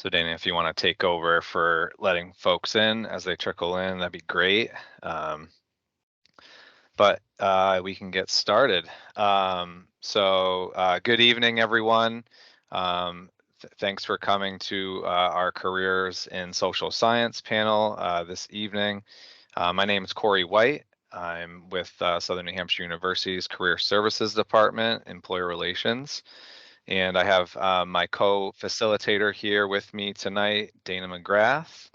So Dana, if you want to take over for letting folks in as they trickle in, that'd be great. But we can get started. Good evening, everyone. Thanks for coming to our Careers in Social Science panel this evening. My name is Corey White. I'm with Southern New Hampshire University's Career Services Department, Employer Relations. And I have my co-facilitator here with me tonight, Dana McGrath,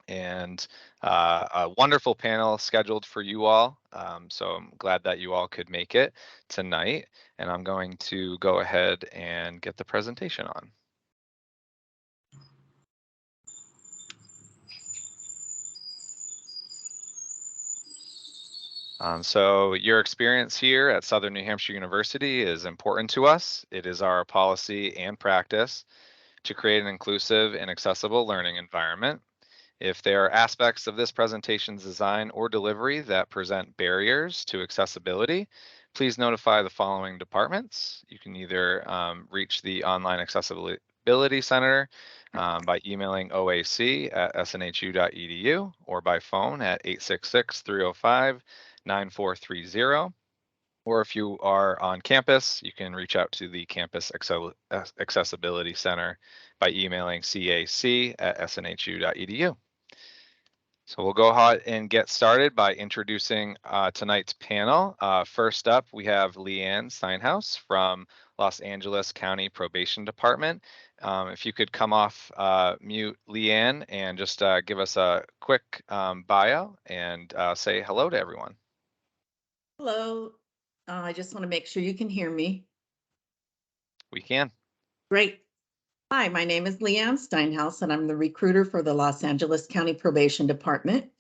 and a wonderful panel scheduled for you all. So I'm glad that you all could make it tonight. And I'm going to go ahead and get the presentation on. So your experience here at Southern New Hampshire University is important to us. It is our policy and practice to create an inclusive and accessible learning environment. If there are aspects of this presentation's design or delivery that present barriers to accessibility, please notify the following departments. You can either reach the Online Accessibility Center by emailing oac@snhu.edu or by phone at 866-305-9430. Or if you are on campus, you can reach out to the Campus Accessibility Center by emailing cac@snhu.edu. So we'll go ahead and get started by introducing tonight's panel. First up, we have Leanne Steinhaus from Los Angeles County Probation Department. If you could come off mute, Leanne, and just give us a quick bio and say hello to everyone. Hello. I just want to make sure you can hear me. We can. Great. Hi, my name is Leanne Steinhaus, and I'm the recruiter for the Los Angeles County Probation Department.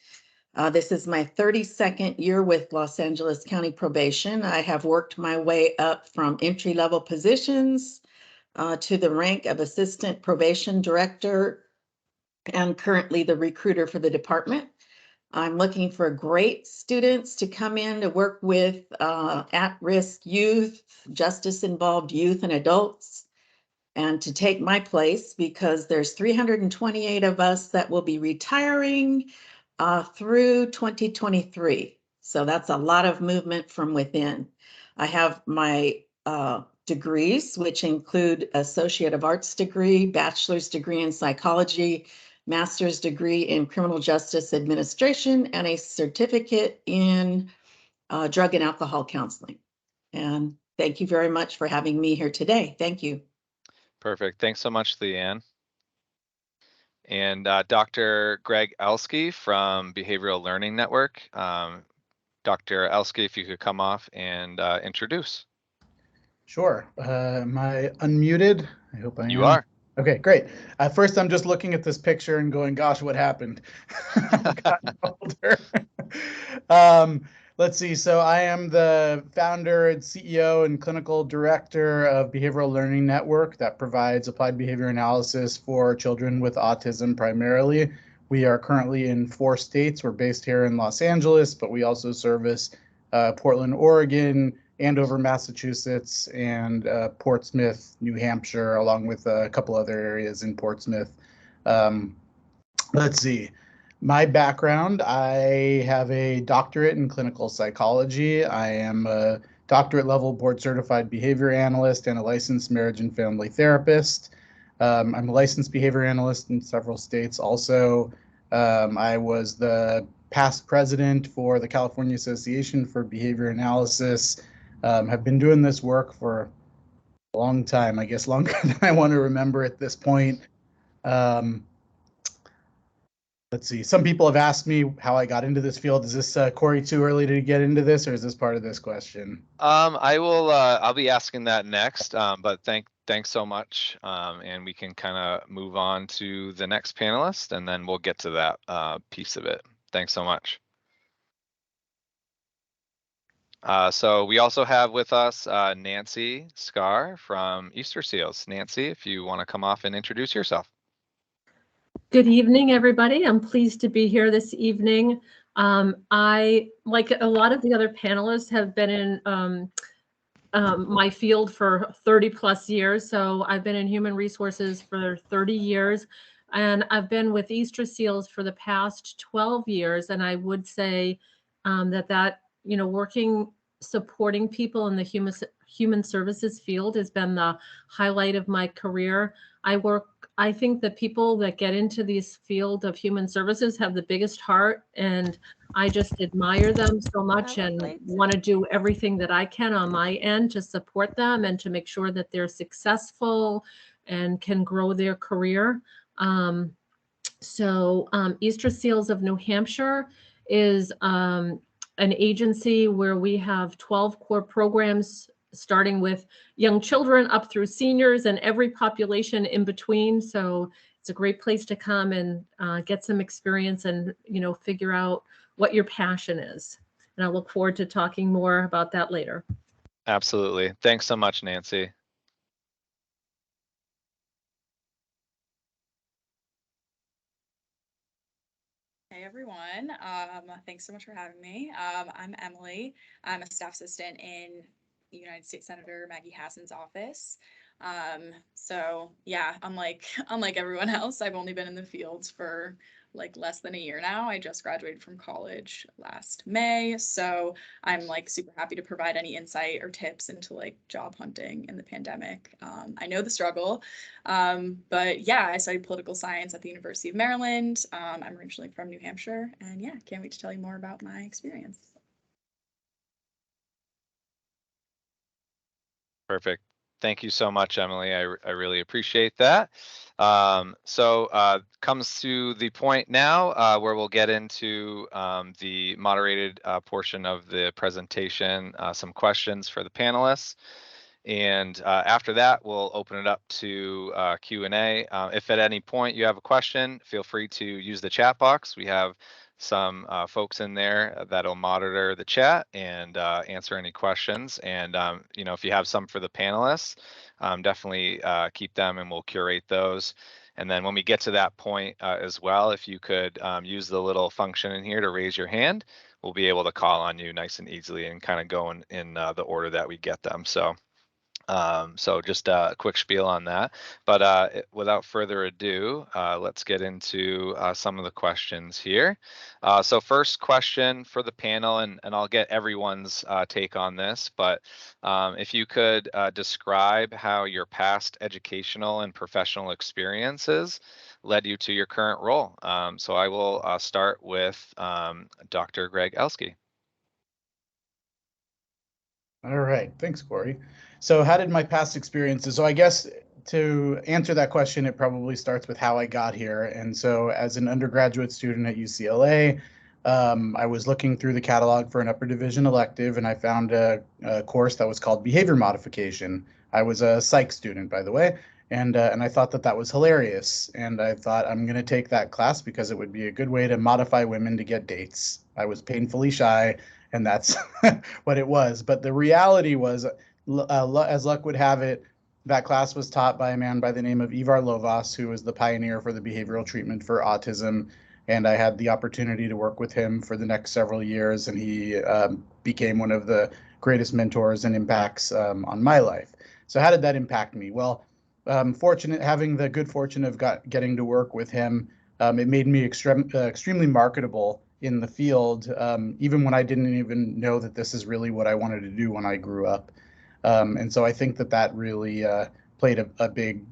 This is my 32nd year with Los Angeles County Probation. I have worked my way up from entry-level positions to the rank of Assistant Probation Director and currently the recruiter for the department. I'm looking for great students to come in to work with at-risk youth, justice-involved youth and adults, and to take my place because there's 328 of us that will be retiring through 2023. So that's a lot of movement from within. I have my degrees, which include Associate of Arts degree, bachelor's degree in psychology, master's degree in criminal justice administration, and a certificate in drug and alcohol counseling. And thank you very much for having me here today. Thank you. Perfect. Thanks so much, Leanne. And Dr. Greg Elski from Behavioral Learning Network. Dr. Elski, if you could come off and introduce. Sure. Am I unmuted? I hope I am. You are. Okay, great. First, I'm just looking at this picture and going, gosh, what happened? I've gotten older. Let's see. So I am the founder and CEO and clinical director of Behavioral Learning Network that provides applied behavior analysis for children with autism primarily. We are currently in 4 states. We're based here in Los Angeles, but we also service Portland, Oregon, Andover, Massachusetts, and Portsmouth, New Hampshire, along with a couple other areas in Portsmouth. Let's see. My background, I have a doctorate in clinical psychology. I am a doctorate level board certified behavior analyst and a licensed marriage and family therapist. I'm a licensed behavior analyst in several states also. I was the past president for the California Association for Behavior Analysis. Have been doing this work for a long time, I guess longer than I want to remember at this point. Let's see. Some people have asked me how I got into this field. Is this Corey too early to get into this, or is this part of this question? I'll be asking that next. But thanks so much. And we can kind of move on to the next panelist, and then we'll get to that piece of it. Thanks so much. So we also have with us Nancy Scar from Easter Seals. Nancy, if you want to come off and introduce yourself. Good evening, everybody. I'm pleased to be here this evening. I, like a lot of the other panelists, have been in my field for 30 plus years. So I've been in human resources for 30 years, and I've been with Easter Seals for the past 12 years. And I would say that working, supporting people in the human services field has been the highlight of my career. I think that people that get into this field of human services have the biggest heart, and I just admire them so much and want to do everything that I can on my end to support them and to make sure that they're successful and can grow their career. Easter Seals of New Hampshire is an agency where we have 12 core programs, starting with young children up through seniors and every population in between. So it's a great place to come and get some experience and, figure out what your passion is. And I look forward to talking more about that later. Absolutely. Thanks so much, Nancy. Hey everyone, thanks so much for having me. I'm Emily. I'm a staff assistant in United States Senator Maggie Hassan's office. So yeah, unlike everyone else, I've only been in the fields for like less than a year now. I just graduated from college last May, so I'm like super happy to provide any insight or tips into like job hunting in the pandemic. I know the struggle, but yeah, I studied political science at the University of Maryland. I'm originally from New Hampshire, and yeah, can't wait to tell you more about my experience. Perfect. Thank you so much, Emily. I really appreciate that. Comes to the point now where we'll get into the moderated portion of the presentation, some questions for the panelists. And after that, we'll open it up to Q&A. If at any point you have a question, feel free to use the chat box. We have some folks in there that'll monitor the chat and answer any questions. And if you have some for the panelists, definitely keep them and we'll curate those. And then when we get to that point as well, if you could use the little function in here to raise your hand, we'll be able to call on you nice and easily and kind of go in the order that we get them. So just a quick spiel on that, but without further ado, let's get into some of the questions here. So first question for the panel, and I'll get everyone's take on this, but if you could describe how your past educational and professional experiences led you to your current role. So I will start with Dr. Greg Elske. All right, thanks, Corey. So how did my past experiences, so I guess to answer that question, it probably starts with how I got here. And so as an undergraduate student at UCLA, I was looking through the catalog for an upper division elective, and I found a course that was called behavior modification. I was a psych student, by the way, and I thought that was hilarious. And I thought, I'm going to take that class because it would be a good way to modify women to get dates. I was painfully shy, and that's what it was. But the reality was, as luck would have it, that class was taught by a man by the name of Ivar Lovaas, who was the pioneer for the behavioral treatment for autism. And I had the opportunity to work with him for the next several years, and he became one of the greatest mentors and impacts on my life. So how did that impact me? Well, having the good fortune of getting to work with him, it made me extremely marketable in the field, even when I didn't even know that this is really what I wanted to do when I grew up. And so I think that really played a big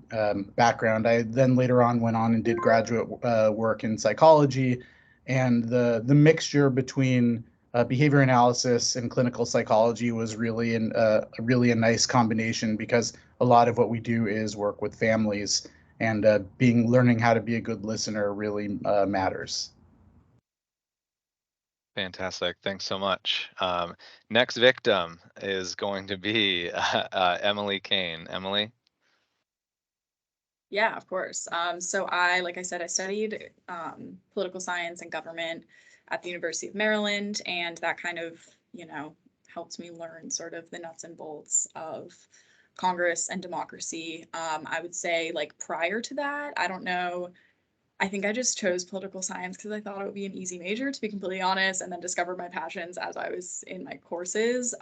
background. I then later on went on and did graduate work in psychology, and the mixture between behavior analysis and clinical psychology was really a nice combination, because a lot of what we do is work with families, and learning how to be a good listener really matters. Fantastic. Thanks so much. Next victim is going to be Emily Kane. Emily? Yeah, of course. So like I said, I studied political science and government at the University of Maryland, and that kind of, helped me learn sort of the nuts and bolts of Congress and democracy. I would say like prior to that, I don't know, I think I just chose political science because I thought it would be an easy major, to be completely honest, and then discovered my passions as I was in my courses.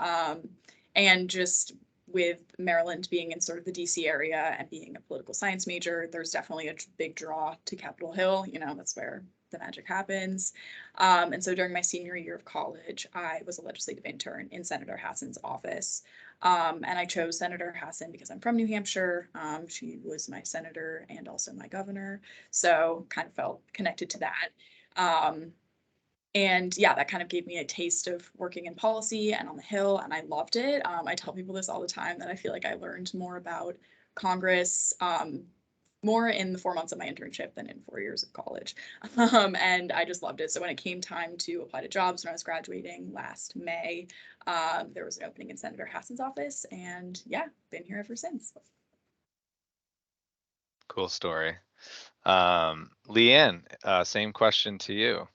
And just with Maryland being in sort of the DC area and being a political science major, there's definitely a big draw to Capitol Hill. You know, that's where the magic happens. And so during my senior year of college, I was a legislative intern in Senator Hassan's office. And I chose Senator Hassan because I'm from New Hampshire. She was my senator and also my governor. So kind of felt connected to that. And yeah, that kind of gave me a taste of working in policy and on the Hill, and I loved it. I tell people this all the time that I feel like I learned more about Congress more in the 4 months of my internship than in 4 years of college. And I just loved it. So when it came time to apply to jobs when I was graduating last May, there was an opening in Senator Hassan's office, and yeah, been here ever since. Cool story. Leanne, same question to you.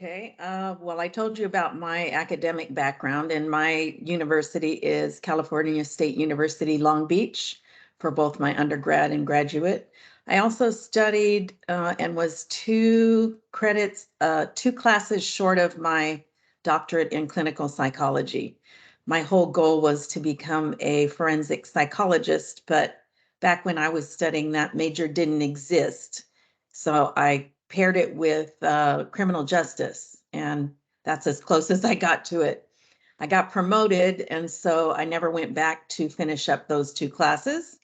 Okay, well, I told you about my academic background, and my university is California State University, Long Beach, for both my undergrad and graduate. I also studied and was 2 credits, 2 classes short of my doctorate in clinical psychology. My whole goal was to become a forensic psychologist, but back when I was studying, that major didn't exist. So I paired it with criminal justice, and that's as close as I got to it. I got promoted, and so I never went back to finish up those 2 classes.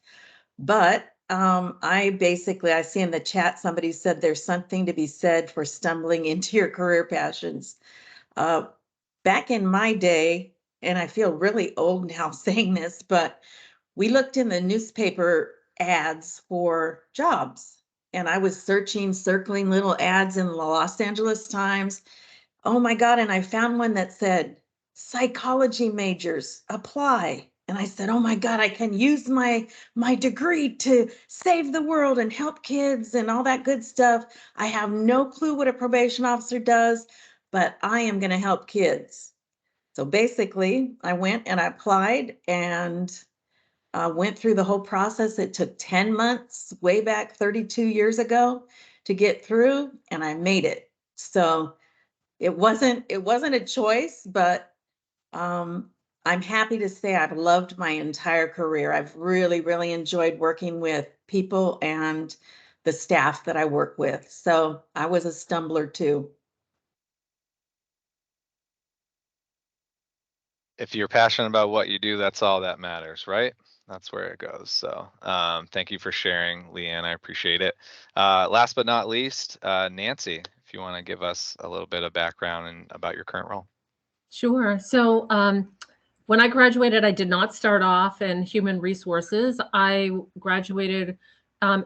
But I see in the chat, somebody said there's something to be said for stumbling into your career passions. Back in my day, and I feel really old now saying this, but we looked in the newspaper ads for jobs, and I was circling little ads in the Los Angeles Times. Oh my God, and I found one that said, psychology majors apply. And I said, oh my God, I can use my degree to save the world and help kids and all that good stuff. I have no clue what a probation officer does, but I am going to help kids. So basically, I went and I applied and went through the whole process. It took 10 months, way back 32 years ago, to get through, and I made it. So it wasn't a choice, but I'm happy to say I've loved my entire career. I've really enjoyed working with people and the staff that I work with. So I was a stumbler too. If you're passionate about what you do, that's all that matters, right? That's where it goes. So thank you for sharing, Leanne. I appreciate it. Last but not least, Nancy, if you want to give us a little bit of background and about your current role. Sure. So when I graduated, I did not start off in human resources. I graduated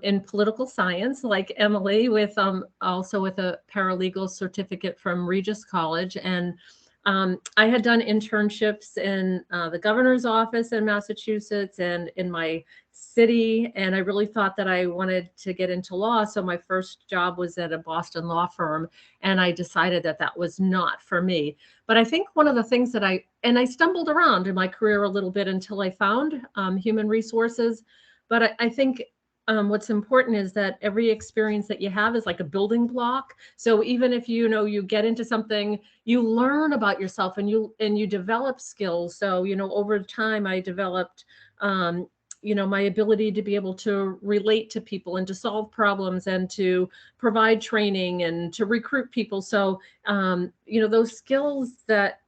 in political science, like Emily, with also with a paralegal certificate from Regis College. And I had done internships in the governor's office in Massachusetts and in my city, and I really thought that I wanted to get into law. So my first job was at a Boston law firm, and I decided that that was not for me. But I think one of the things that I stumbled around in my career a little bit until I found human resources. But I think what's important is that every experience that you have is like a building block. So even if you get into something, you learn about yourself and you develop skills. So over time I developed my ability to be able to relate to people and to solve problems and to provide training and to recruit people. So those skills that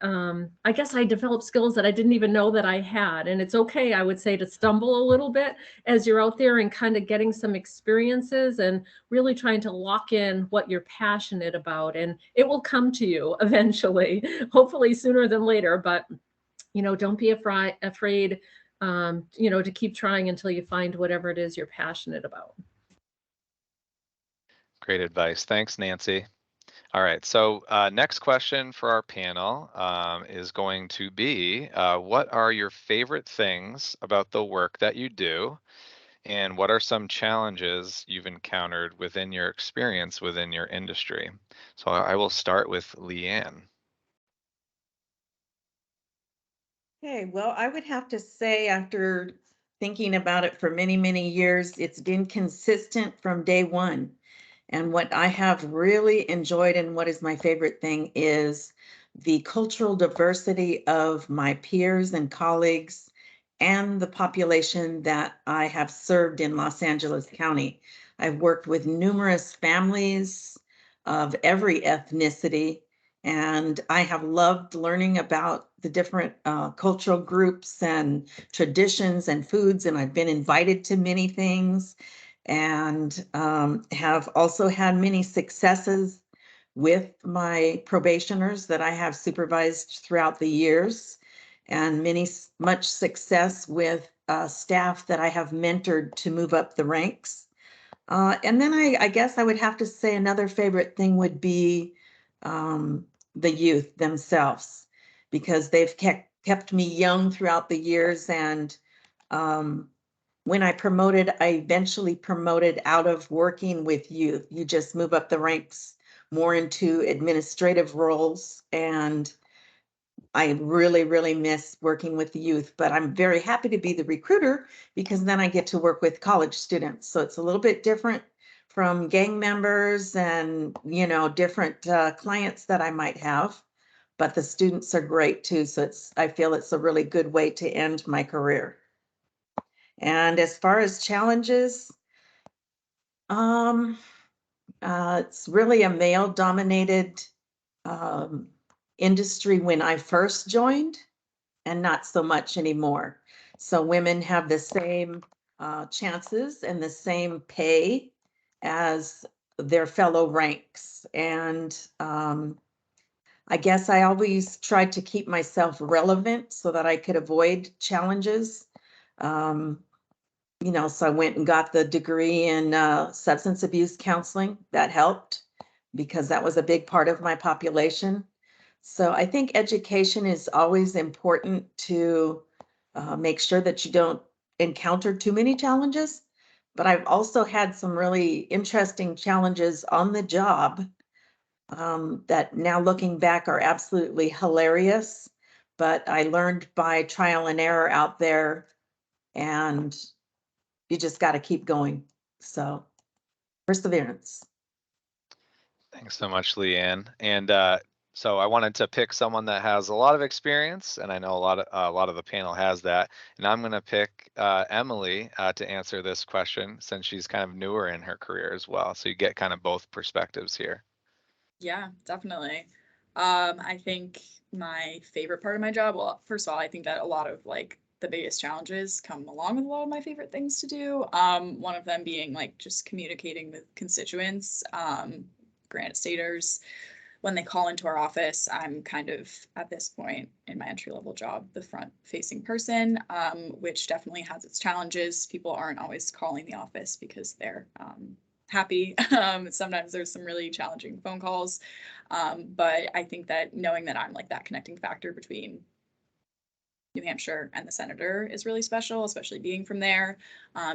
I guess I developed skills that I didn't even know that I had. And it's okay, I would say, to stumble a little bit as you're out there and kind of getting some experiences and really trying to lock in what you're passionate about. And it will come to you eventually, hopefully sooner than later. But, don't be afraid, to keep trying until you find whatever it is you're passionate about. Great advice. Thanks, Nancy. All right, so next question for our panel is going to be, what are your favorite things about the work that you do? And what are some challenges you've encountered within your experience within your industry? So I will start with Leanne. Okay, well, I would have to say, after thinking about it for many years, it's been consistent from day one. And what I have really enjoyed and what is my favorite thing is the cultural diversity of my peers and colleagues and the population that I have served in Los Angeles County. I've worked with numerous families of every ethnicity, and I have loved learning about the different cultural groups and traditions and foods, and I've been invited to many things and have also had many successes with my probationers that I have supervised throughout the years, and much success with staff that I have mentored to move up the ranks. And then I guess I would have to say another favorite thing would be um, the youth themselves, because they've kept me young throughout the years. And um, when I promoted, I eventually promoted out of working with youth. You just move up the ranks more into administrative roles. And I really, really miss working with the youth, but I'm very happy to be the recruiter because then I get to work with college students. So it's a little bit different from gang members and, different clients that I might have, but the students are great too. So I feel it's a really good way to end my career. And as far as challenges, um, it's really a male dominated um, industry when I first joined, and not so much anymore. So women have the same chances and the same pay as their fellow ranks. And I guess I always tried to keep myself relevant so that I could avoid challenges. Um, so I went and got the degree in substance abuse counseling. That helped because that was a big part of my population. So I think education is always important to make sure that you don't encounter too many challenges. But I've also had some really interesting challenges on the job that now looking back are absolutely hilarious. But I learned by trial and error out there, and you just got to keep going. So perseverance. Thanks so much, Leanne. And so I wanted to pick someone that has a lot of experience, and I know a lot of the panel has that. And I'm going to pick Emily to answer this question since she's kind of newer in her career as well. So you get kind of both perspectives here. Yeah, definitely. I think my favorite part of my job, well, first of all, I think that a lot of like the biggest challenges come along with a lot of my favorite things to do. One of them being like just communicating with constituents, granite staters. When they call into our office, I'm kind of at this point in my entry level job, the front facing person, which definitely has its challenges. People aren't always calling the office because they're happy. Sometimes there's some really challenging phone calls. But I think that knowing that I'm like that connecting factor between New Hampshire and the senator is really special, especially being from there,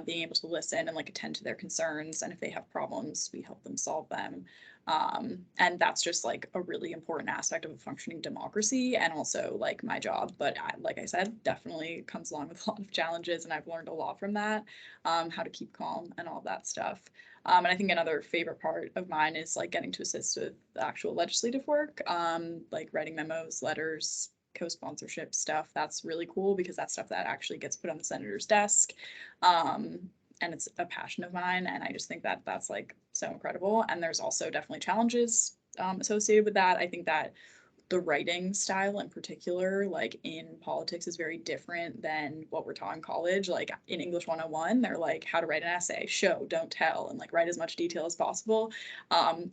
being able to listen and like attend to their concerns. And if they have problems, we help them solve them. And that's just like a really important aspect of a functioning democracy and also like my job. But like I said, definitely comes along with a lot of challenges. And I've learned a lot from that, how to keep calm and all that stuff. And I think another favorite part of mine is like getting to assist with the actual legislative work, like writing memos, letters, co-sponsorship stuff. That's really cool because that's stuff that actually gets put on the senator's desk. And it's a passion of mine. And I just think that that's like so incredible. And there's also definitely challenges associated with that. I think that the writing style in particular, like in politics, is very different than what we're taught in college. Like in English 101, they're like how to write an essay, show, don't tell, and like write as much detail as possible.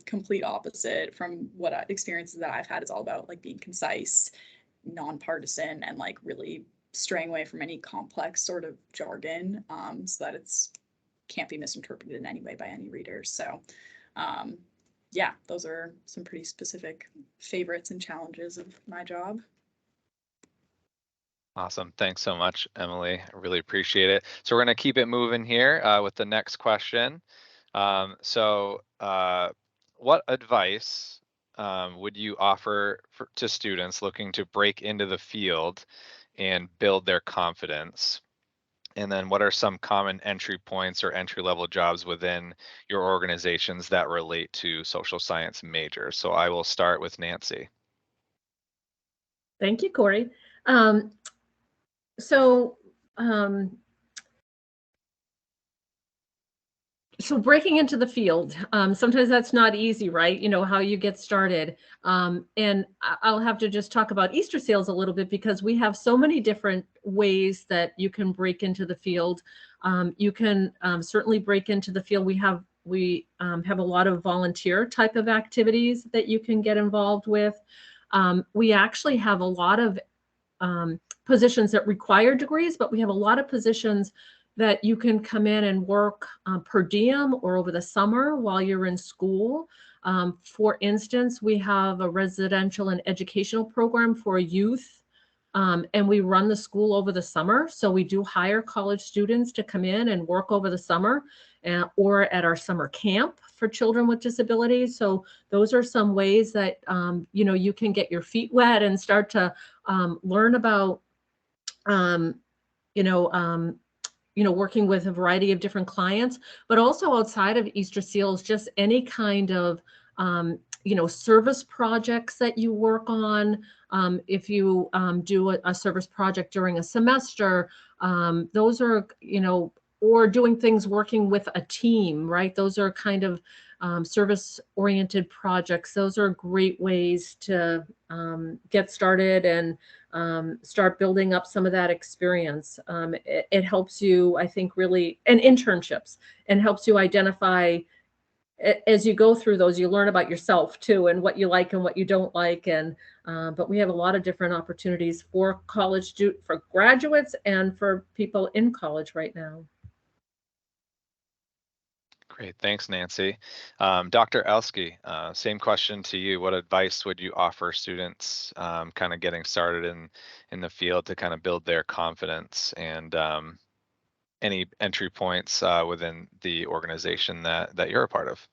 Complete opposite from what experiences that I've had. It's all about like being concise, nonpartisan, and like really straying away from any complex sort of jargon, so that it's can't be misinterpreted in any way by any reader. So yeah, those are some pretty specific favorites and challenges of my job. Awesome. Thanks so much, Emily. I really appreciate it. So we're going to keep it moving here with the next question. What advice would you offer to students looking to break into the field and build their confidence? And then what are some common entry points or entry-level jobs within your organizations that relate to social science majors? So I will start with Nancy. Thank you, Corey. Um, so, um, so breaking into the field, sometimes that's not easy, right? You know, how you get started. And I'll have to just talk about Easter seals a little bit because we have so many different ways that you can break into the field. You can certainly break into the field. We have a lot of volunteer type of activities that you can get involved with. We actually have a lot of positions that require degrees, but we have a lot of positions that you can come in and work per diem or over the summer while you're in school. For instance, we have a residential and educational program for youth, and we run the school over the summer. So we do hire college students to come in and work over the summer or at our summer camp for children with disabilities. So those are some ways that you know, you can get your feet wet and start to learn about um, you know, um, working with a variety of different clients, but also outside of Easter Seals, just any kind of, service projects that you work on. If you do a service project during a semester, those are, or doing things working with a team, right? Those are kind of service-oriented projects. Those are great ways to get started and start building up some of that experience. It helps you, I think, really, and internships, and helps you identify as you go through those, you learn about yourself too, and what you like and what you don't like. And but we have a lot of different opportunities for for graduates and for people in college right now. Great, thanks, Nancy. Dr. Elsky, same question to you. What advice would you offer students kind of getting started in the field to kind of build their confidence, and any entry points within the organization that you're a part of?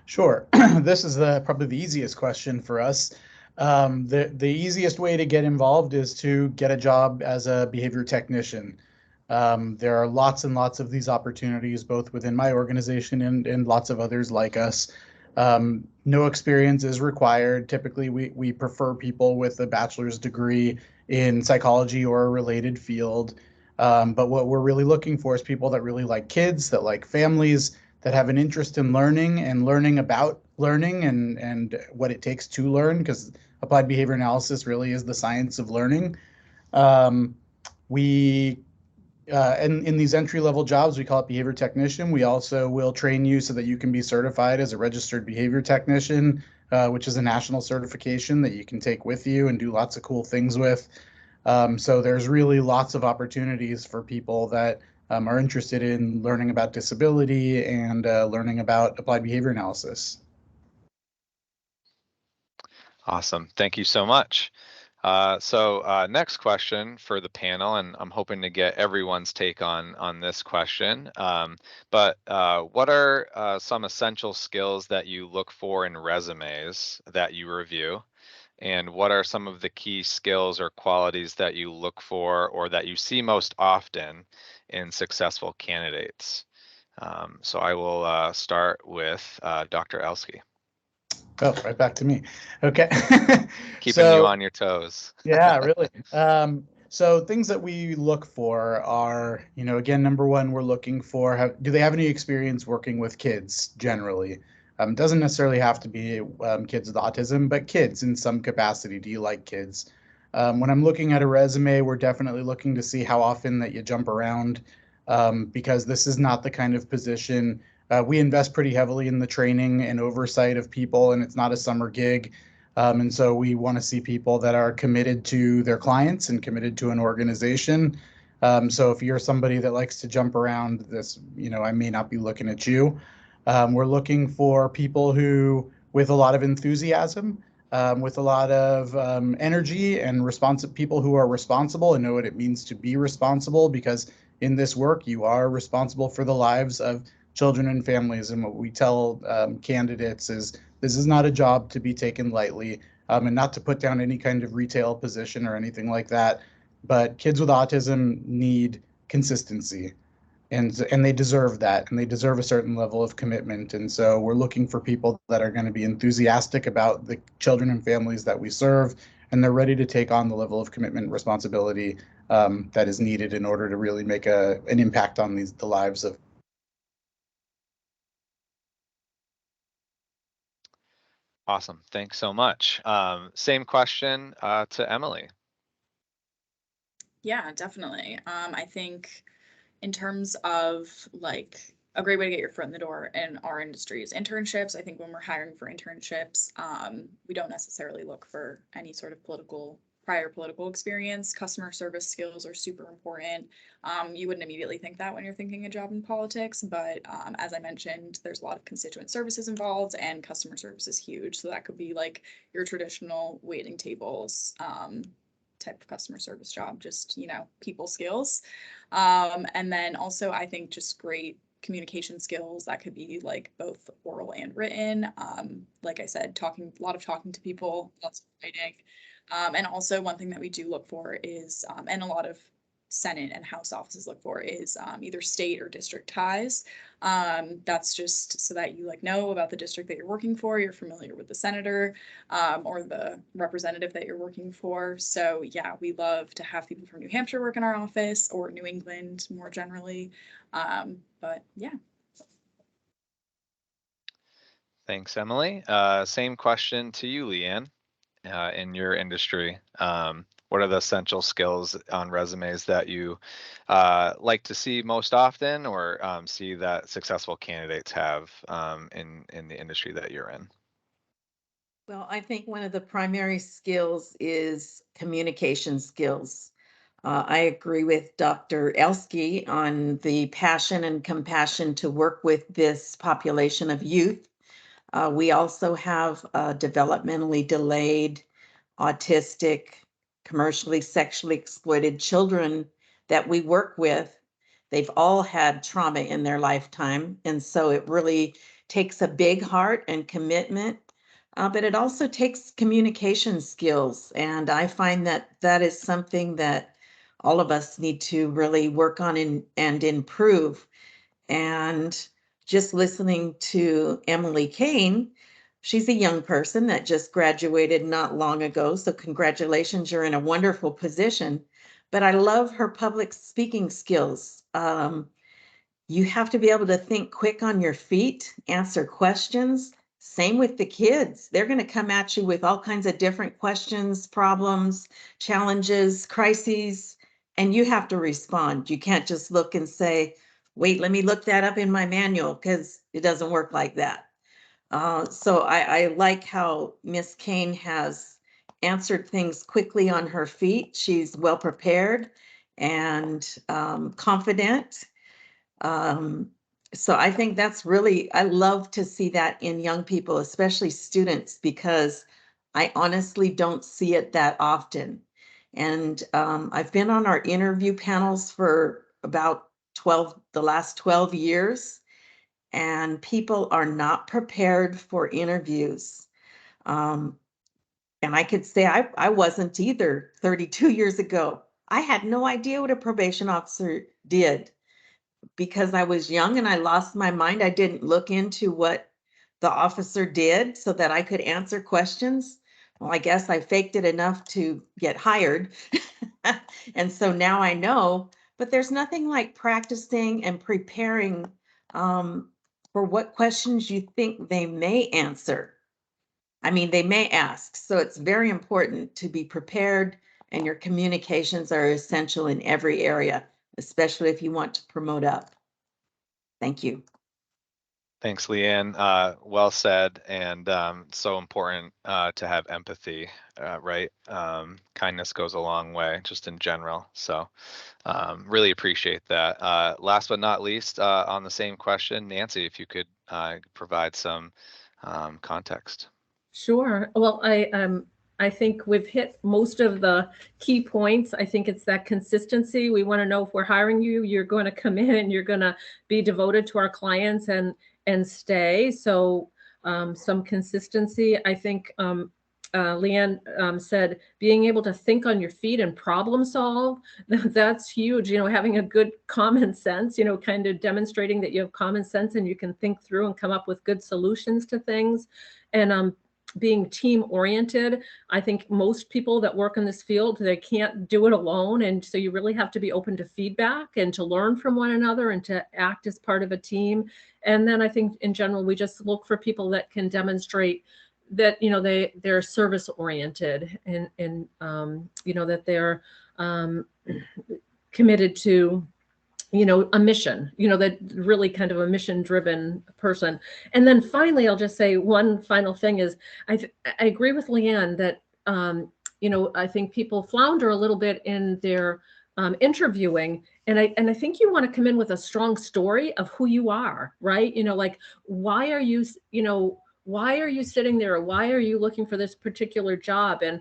Sure. This is probably the easiest question for us. The easiest way to get involved is to get a job as a behavior technician. There are lots and lots of these opportunities, both within my organization and lots of others like us. No experience is required. Typically, we prefer people with a bachelor's degree in psychology or a related field. But what we're really looking for is people that really like kids, that like families, that have an interest in learning and learning about learning and what it takes to learn, because applied behavior analysis really is the science of learning. We in these entry-level jobs, we call it behavior technician. We also will train you so that you can be certified as a registered behavior technician, which is a national certification that you can take with you and do lots of cool things with. So there's really lots of opportunities for people that are interested in learning about disability and learning about applied behavior analysis. Awesome, thank you so much. Next question for the panel, and I'm hoping to get everyone's take on this question. What are some essential skills that you look for in resumes that you review? And what are some of the key skills or qualities that you look for or that you see most often in successful candidates? So I will start with Dr. Elsky. Oh, right back to me. Okay. Keeping you on your toes. Yeah, really. So things that we look for are, again, number one, we're looking for, do they have any experience working with kids generally? Doesn't necessarily have to be kids with autism, but kids in some capacity. Do you like kids? When I'm looking at a resume, we're definitely looking to see how often that you jump around, because this is not the kind of position. We invest pretty heavily in the training and oversight of people, and it's not a summer gig. And so we want to see people that are committed to their clients and committed to an organization. So if you're somebody that likes to jump around, I may not be looking at you. We're looking for people who, with a lot of enthusiasm, with a lot of energy and people who are responsible and know what it means to be responsible, because in this work, you are responsible for the lives of children and families. And what we tell candidates is this is not a job to be taken lightly, and not to put down any kind of retail position or anything like that. But kids with autism need consistency. And they deserve that, and they deserve a certain level of commitment. And so we're looking for people that are going to be enthusiastic about the children and families that we serve, and they're ready to take on the level of commitment and responsibility that is needed in order to really make an impact on the lives of. Awesome. Thanks so much. Same question to Emily. Yeah, definitely. I think in terms of like a great way to get your foot in the door in our industry is internships. I think when we're hiring for internships, we don't necessarily look for any sort of prior political experience. Customer service skills are super important. You wouldn't immediately think that when you're thinking a job in politics, but as I mentioned, there's a lot of constituent services involved, and customer service is huge. So that could be like your traditional waiting tables, type of customer service job, just, people skills. And then also I think just great communication skills that could be like both oral and written. Like I said, a lot of talking to people, lots of writing. And also one thing that we do look for is, and a lot of Senate and House offices look for is either state or district ties. That's just so that you know about the district that you're working for, you're familiar with the senator or the representative that you're working for. So yeah, we love to have people from New Hampshire work in our office, or New England more generally. But yeah. Thanks, Emily. Same question to you, Leanne. In your industry, what are the essential skills on resumes that you like to see most often, or see that successful candidates have in the industry that you're in? Well, I think one of the primary skills is communication skills. I agree with Dr. Elsky on the passion and compassion to work with this population of youth. We also have developmentally delayed, autistic, commercially sexually exploited children that we work with. They've all had trauma in their lifetime. And so it really takes a big heart and commitment, but it also takes communication skills. And I find that that is something that all of us need to really work on and improve. And just listening to Emily Kane, she's a young person that just graduated not long ago. So congratulations, you're in a wonderful position. But I love her public speaking skills. You have to be able to think quick on your feet, answer questions. Same with the kids. They're going to come at you with all kinds of different questions, problems, challenges, crises, and you have to respond. You can't just look and say, wait, let me look that up in my manual, because it doesn't work like that. So I like how Miss Kane has answered things quickly on her feet. She's well prepared and confident. So I think that's really, I love to see that in young people, especially students, because I honestly don't see it that often. And I've been on our interview panels for about the last 12 years, and people are not prepared for interviews. And I could say I wasn't either 32 years ago. I had no idea what a probation officer did. Because I was young and I lost my mind, I didn't look into what the officer did so that I could answer questions. Well, I guess I faked it enough to get hired. And so now I know, but there's nothing like practicing and preparing for what questions you think they may answer. I mean, they may ask. So it's very important to be prepared, and your communications are essential in every area, especially if you want to promote up. Thank you. Thanks, Leanne. Well said, and so important to have empathy, right? Kindness goes a long way, just in general. So really appreciate that. Last but not least, on the same question, Nancy, if you could provide some context. Sure. Well, I think we've hit most of the key points. I think it's that consistency. We want to know if we're hiring you, you're going to come in and you're going to be devoted to our clients and stay. So some consistency. I think Leanne said, being able to think on your feet and problem solve, that's huge. Having a good common sense, kind of demonstrating that you have common sense and you can think through and come up with good solutions to things. And being team oriented. I think most people that work in this field, they can't do it alone. And so you really have to be open to feedback and to learn from one another and to act as part of a team. And then I think in general, we just look for people that can demonstrate that they're service oriented and that they're committed to a mission, that really kind of a mission driven person. And then finally, I'll just say one final thing is I agree with Leanne that I think people flounder a little bit in their interviewing, and I think you want to come in with a strong story of who you are, right? Like, why are you sitting there, or why are you looking for this particular job? And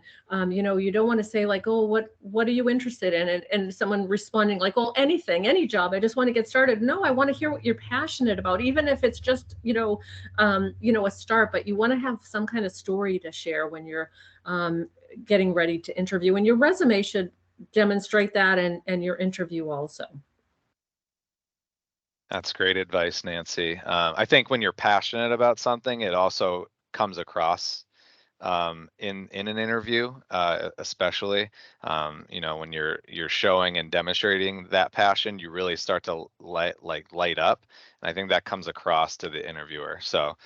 you don't want to say like, oh, what are you interested in, and someone responding like, oh, anything, any job, I just want to get started. No, I want to hear what you're passionate about, even if it's just a start. But you want to have some kind of story to share when you're getting ready to interview, and your resume should demonstrate that, and your interview also. That's great advice, Nancy. I think when you're passionate about something, it also comes across in an interview, especially when you're showing and demonstrating that passion, you really start to light up, and I think that comes across to the interviewer. So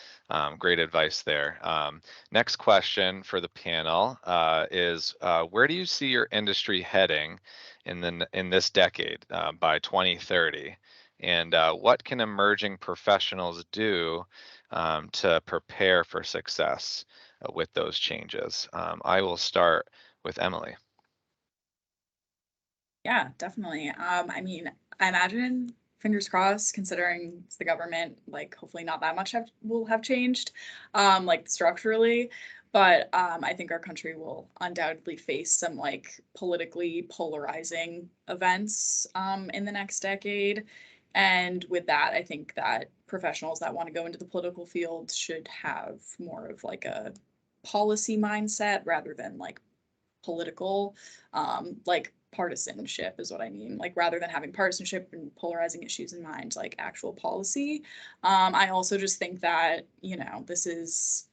great advice there. Next question for the panel is where do you see your industry heading in this decade by 2030? And what can emerging professionals do to prepare for success with those changes? I will start with Emily. Yeah, definitely. I mean, I imagine, fingers crossed, considering it's the government, like hopefully not that much will have changed, like structurally. But I think our country will undoubtedly face some like politically polarizing events in the next decade. And with that, I think that professionals that want to go into the political field should have more of like a policy mindset rather than like political, like partisanship is what I mean. Like rather than having partisanship and polarizing issues in mind, like actual policy. I also just think that, this is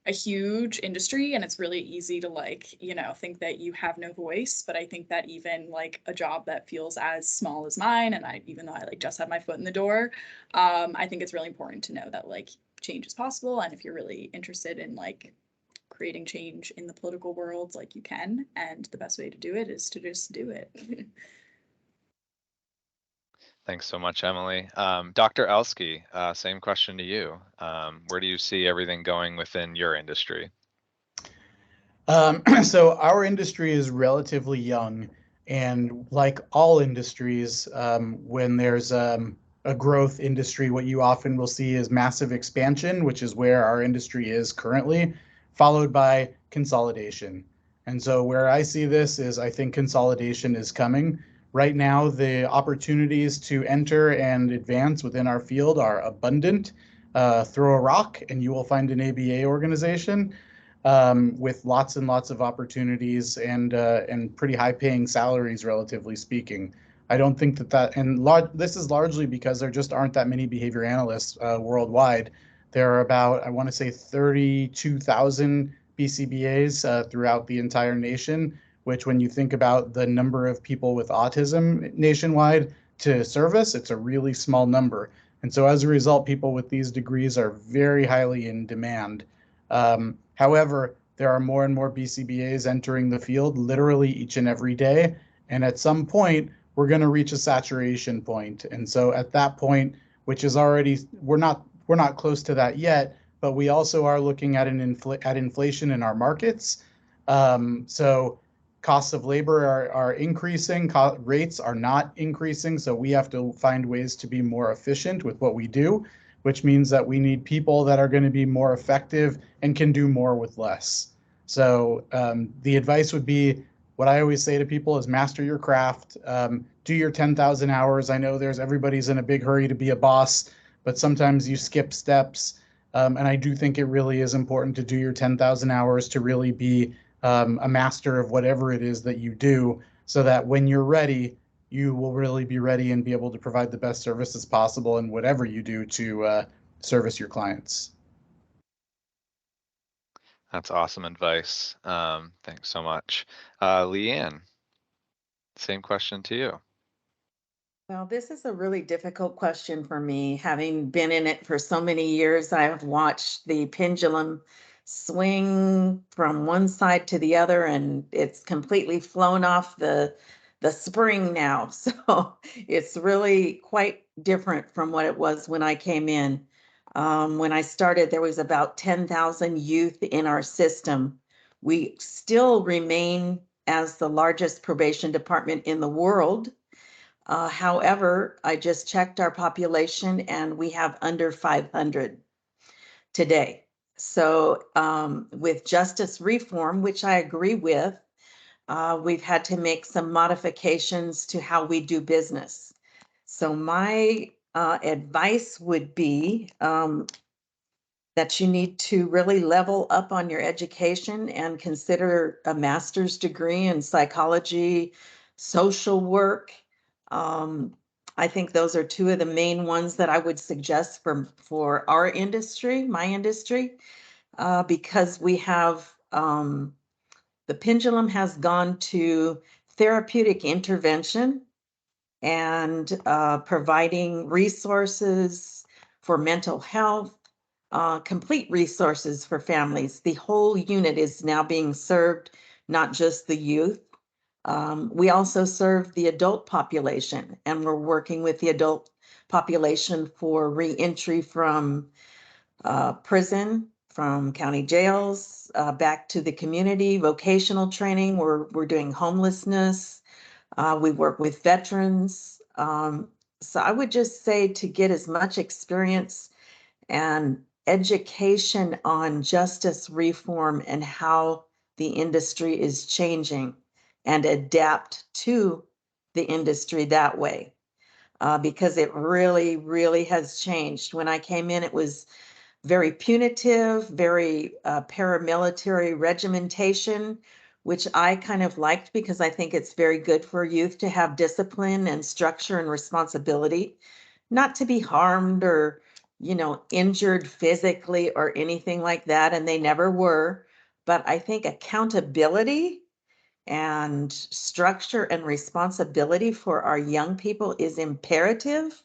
a huge industry and it's really easy to like, think that you have no voice. But I think that even like a job that feels as small as mine, and even though I like just had my foot in the door, I think it's really important to know that like change is possible. And if you're really interested in like creating change in the political world, like you can, and the best way to do it is to just do it. Thanks so much, Emily. Dr. Elsky, same question to you. Where do you see everything going within your industry? So our industry is relatively young, and like all industries, when there's a growth industry, what you often will see is massive expansion, which is where our industry is currently, followed by consolidation. And so where I see this is I think consolidation is coming. Right now, the opportunities to enter and advance within our field are abundant. Throw a rock and you will find an ABA organization with lots and lots of opportunities and pretty high-paying salaries, relatively speaking. I don't think this is largely because there just aren't that many behavior analysts worldwide. There are about, I want to say, 32,000 BCBAs throughout the entire nation, which when you think about the number of people with autism nationwide to service, it's a really small number. And so as a result, people with these degrees are very highly in demand. However, there are more and more BCBAs entering the field literally each and every day. And at some point, we're going to reach a saturation point. And so at that point, which is already, we're not close to that yet, but we also are looking at inflation in our markets. So costs of labor are increasing, rates are not increasing. So we have to find ways to be more efficient with what we do, which means that we need people that are going to be more effective and can do more with less. So the advice would be, what I always say to people is master your craft, do your 10,000 hours. I know everybody's in a big hurry to be a boss, but sometimes you skip steps. And I do think it really is important to do your 10,000 hours to really be a master of whatever it is that you do, so that when you're ready, you will really be ready and be able to provide the best services possible in whatever you do to service your clients. That's awesome advice. Thanks so much. Leanne, same question to you. Well, this is a really difficult question for me. Having been in it for so many years, I have watched the pendulum swing from one side to the other, and it's completely flown off the spring now. So it's really quite different from what it was when I came in. When I started, there was about 10,000 youth in our system. We still remain as the largest probation department in the world. However, I just checked our population and we have under 500 today. So with justice reform, which I agree with, we've had to make some modifications to how we do business. So my advice would be that you need to really level up on your education and consider a master's degree in psychology, social work. I think those are two of the main ones that I would suggest for our industry, my industry, because we have the pendulum has gone to therapeutic intervention and providing resources for mental health, complete resources for families. The whole unit is now being served, not just the youth. We also serve the adult population, and we're working with the adult population for reentry from prison, from county jails, back to the community, vocational training. We're doing homelessness. We work with veterans. So I would just say to get as much experience and education on justice reform and how the industry is changing and adapt to the industry that way. Because it really, really has changed. When I came in, it was very punitive, very paramilitary regimentation, which I kind of liked because I think it's very good for youth to have discipline and structure and responsibility, not to be harmed or, injured physically or anything like that. And they never were. But I think accountability and structure and responsibility for our young people is imperative.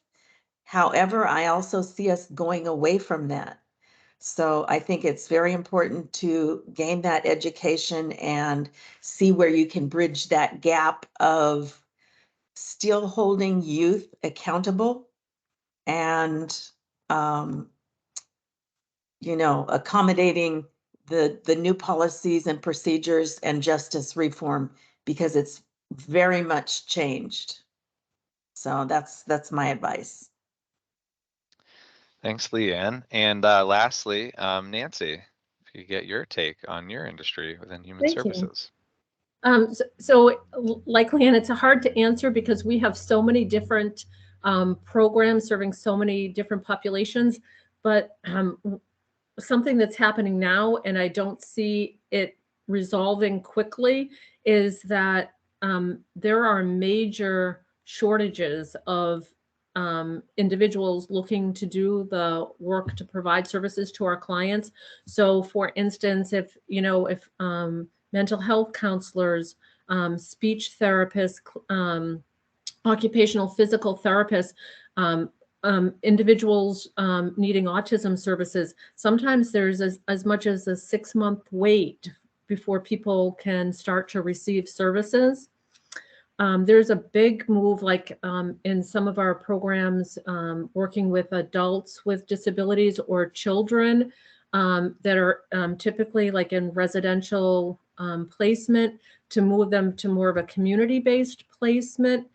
However, I also see us going away from that. So I think it's very important to gain that education and see where you can bridge that gap of still holding youth accountable and, um, accommodating the new policies and procedures and justice reform, because it's very much changed. So that's my advice. Thanks, Leanne. And lastly, Nancy, if you get your take on your industry within human Thank you. services. So like Leanne, it's hard to answer because we have so many different programs serving so many different populations, but something that's happening now, and I don't see it resolving quickly, is that there are major shortages of individuals looking to do the work to provide services to our clients. So for instance, if mental health counselors, speech therapists, occupational physical therapists, individuals needing autism services, sometimes there's as much as a 6-month wait before people can start to receive services. There's a big move, like in some of our programs, working with adults with disabilities or children that are typically like in residential placement, to move them to more of a community-based placement,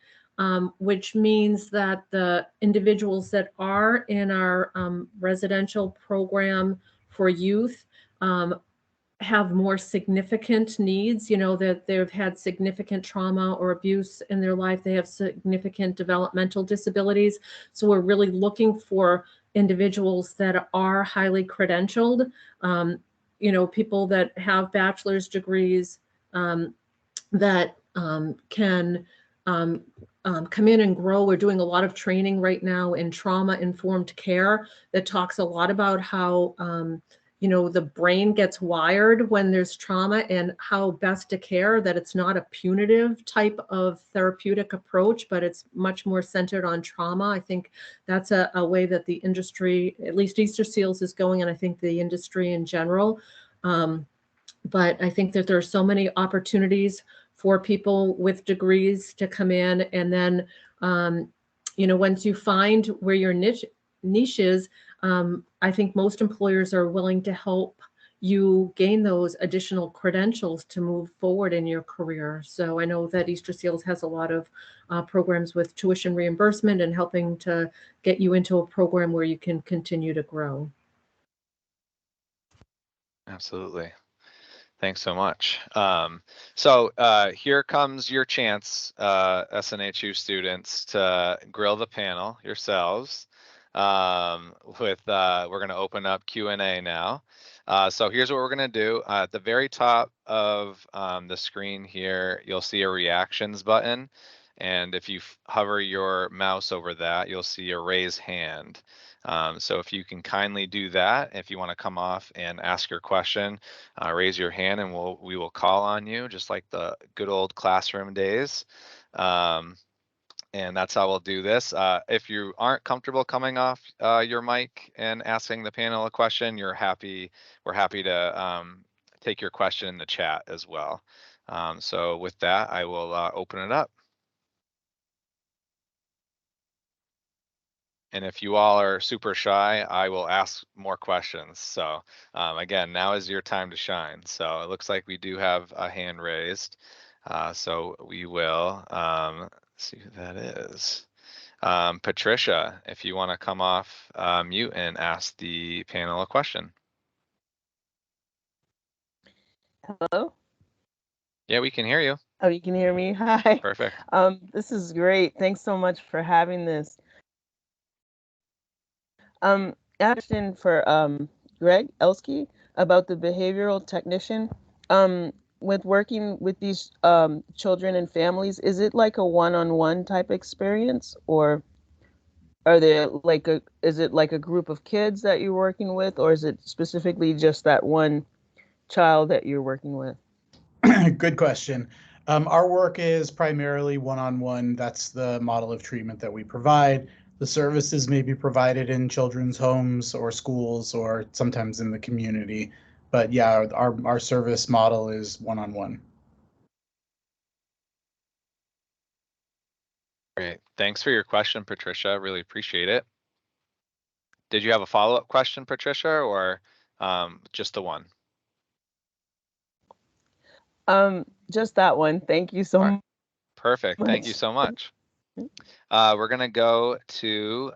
which means that the individuals that are in our residential program for youth have more significant needs, that they've had significant trauma or abuse in their life. They have significant developmental disabilities. So we're really looking for individuals that are highly credentialed, people that have bachelor's degrees, that can come in and grow. We're doing a lot of training right now in trauma-informed care that talks a lot about how the brain gets wired when there's trauma and how best to care, that it's not a punitive type of therapeutic approach, but it's much more centered on trauma. I think that's a way that the industry, at least Easter Seals, is going, and I think the industry in general. But I think that there are so many opportunities for people with degrees to come in. And then, once you find where your niche is, I think most employers are willing to help you gain those additional credentials to move forward in your career. So I know that Easter Seals has a lot of programs with tuition reimbursement and helping to get you into a program where you can continue to grow. Absolutely. Thanks so much. So here comes your chance, SNHU students, to grill the panel yourselves. We're going to open up Q&A now. So here's what we're going to do. At the very top of the screen here, you'll see a reactions button. And if you hover your mouse over that, you'll see a raise hand. So if you can kindly do that, if you want to come off and ask your question, raise your hand and we will call on you, just like the good old classroom days. And that's how we'll do this. If you aren't comfortable coming off your mic and asking the panel a question, we're happy to take your question in the chat as well. So with that, I will open it up. And if you all are super shy, I will ask more questions. So again, now is your time to shine. So it looks like we do have a hand raised. So we will see who that is. Patricia, if you want to come off mute and ask the panel a question. Hello? Yeah, we can hear you. Oh, you can hear me? Hi. Perfect. This is great. Thanks so much for having this. Question for Greg Elsky about the behavioral technician. With working with these children and families, is it like a one-on-one type experience, or are there is it like a group of kids that you're working with, or is it specifically just that one child that you're working with? Good question. Our work is primarily one-on-one. That's the model of treatment that we provide. The services may be provided in children's homes or schools or sometimes in the community. But yeah, our service model is one-on-one. Great. Thanks for your question, Patricia. Really appreciate it. Did you have a follow-up question, Patricia, or just the one? Just that one. Thank you so much. Perfect. Thank you so much. We're going to go to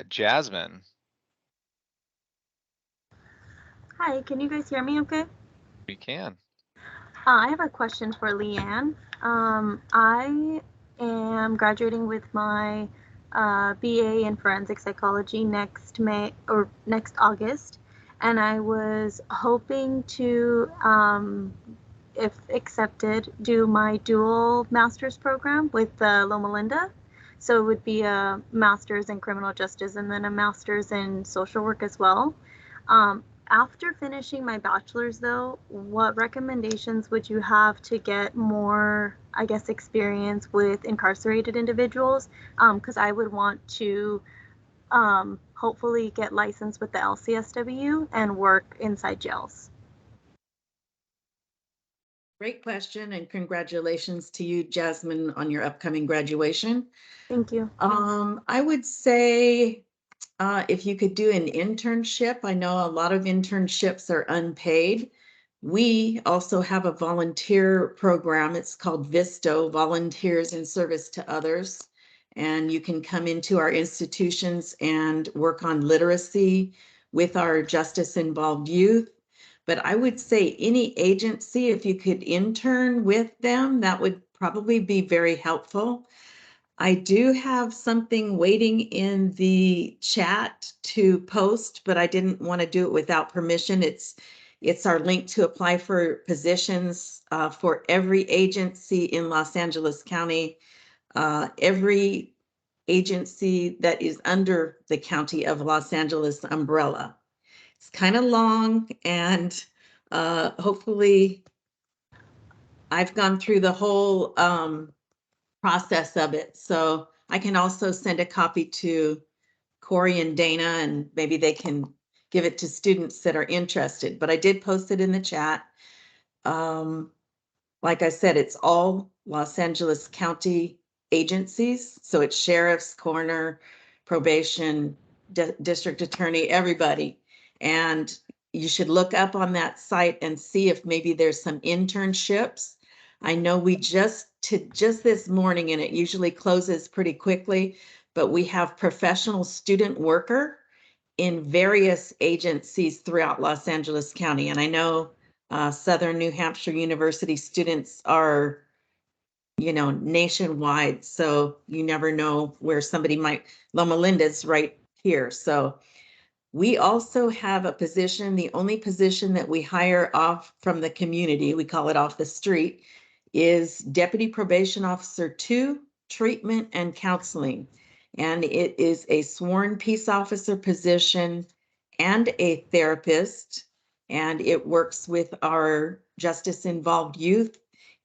Jasmine. Hi, can you guys hear me okay? We can. I have a question for Leanne. I am graduating with my BA in forensic psychology next August, and I was hoping to, if accepted, do my dual master's program with Loma Linda. So it would be a master's in criminal justice and then a master's in social work as well. After finishing my bachelor's, though, what recommendations would you have to get more, I guess, experience with incarcerated individuals? Because I would want to hopefully get licensed with the LCSW and work inside jails. Great question, and congratulations to you, Jasmine, on your upcoming graduation. Thank you. I would say if you could do an internship. I know a lot of internships are unpaid. We also have a volunteer program. It's called VISTO, Volunteers in Service to Others. And you can come into our institutions and work on literacy with our justice-involved youth. But I would say any agency, if you could intern with them, that would probably be very helpful. I do have something waiting in the chat to post, but I didn't want to do it without permission. It's our link to apply for positions for every agency in Los Angeles County, every agency that is under the County of Los Angeles umbrella. It's kind of long, and hopefully I've gone through the whole process of it. So I can also send a copy to Corey and Dana, and maybe they can give it to students that are interested. But I did post it in the chat. Like I said, it's all Los Angeles County agencies. So it's sheriffs, coroner, probation, district attorney, everybody. And you should look up on that site and see if maybe there's some internships. I know we just this morning, and it usually closes pretty quickly, but we have professional student worker in various agencies throughout Los Angeles County. And I know Southern New Hampshire University students are, nationwide. So you never know where somebody might, Loma Linda's right here. So we also have a position, the only position that we hire off from the community, we call it off the street, is Deputy Probation Officer 2, Treatment and Counseling. And it is a sworn peace officer position and a therapist. And it works with our justice-involved youth